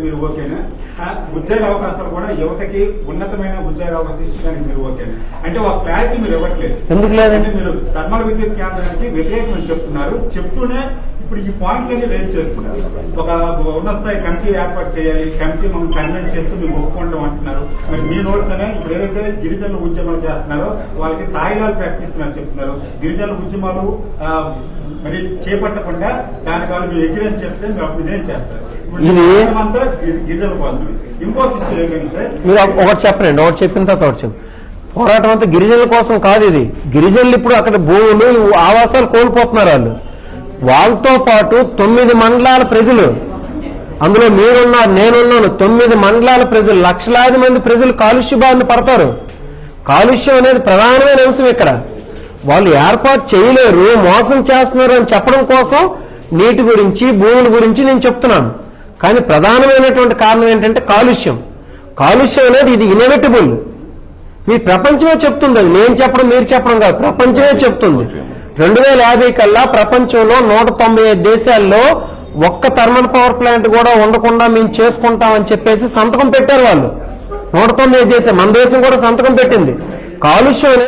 మీరు ఓకేనా? ఉద్యోగ అవకాశాలు కూడా యువతకి ఉన్నతమైన ఉద్యోగ అవకాశాలు ఇచ్చడానికి మీరు ఓకేనా? అంటే ఒక క్లారిటీ మీరు ఇవ్వట్లేదు. ఎందుకు లేదంటే మీరు థర్మల్ విద్యుత్ కేంద్రానికి వ్యతిరేకమని చెప్తున్నారు. చెప్తూనే ఇప్పుడు ఈ పాయింట్లన్నీ రేజ్ చేస్తున్నారు. ఒక ఉన్నత స్థాయి కమిటీ ఏర్పాటు చేయాలి, కమిటీ మనం కన్వెన్స్ చేస్తూ మేము ఒప్పుకుంటాం అంటున్నారు. మరి మీ నోటితోనే ఇప్పుడు ఏదైతే గిరిజనుల ఉద్యమాలు చేస్తున్నారో వాళ్ళకి తాయిలాలు ప్రకటిస్తున్నారు చెప్తున్నారు. గిరిజనుల ఉద్యమాలు మరి చేపట్టకుండా దానికి వాళ్ళు మీరు ఎగ్రీమెంట్ చెప్తే మీరు అప్పుడు ఇదేం చేస్తారు? అంతా గిరిజనుల కోసమే. ఇంకొక విషయం ఏంటంటే సార్, మీరు ఒకటి చెప్పండి, ఒకటి చెప్పిన తర్వాత ఒకటి చెప్పండి. పోరాటం అంతా గిరిజనుల కోసం కాదు. ఇది గిరిజనులు ఇప్పుడు అక్కడ భూములు ఆవాసాలు కోల్పోతున్నారు. వాళ్ళతో పాటు 9 మండలాల ప్రజలు, అందులో మీరున్నారు, నేనున్నాను, 9 మండలాల ప్రజలు, లక్షలాది మంది ప్రజలు కాలుష్య బారిన పడతారు. కాలుష్యం అనేది ప్రధానమైన అంశం. ఇక్కడ వాళ్ళు ఏర్పాటు చేయలేరు, మోసం చేస్తున్నారు అని చెప్పడం కోసం నీటి గురించి భూముల గురించి నేను చెప్తున్నాను. కానీ ప్రధానమైనటువంటి కారణం ఏంటంటే కాలుష్యం. కాలుష్యం అనేది ఇది ఇన్ఎవిటబుల్. మీ ప్రపంచమే చెప్తుంది. అది నేను చెప్పడం మీరు చెప్పడం కాదు, ప్రపంచమే చెప్తుంది. 2050 కల్లా ప్రపంచంలో 195 దేశాల్లో ఒక్క థర్మల్ పవర్ ప్లాంట్ కూడా ఉండకుండా మేము చేసుకుంటామని చెప్పేసి సంతకం పెట్టారు వాళ్ళు. 195 దేశాలు, మన దేశం కూడా సంతకం పెట్టింది. కాలుష్యం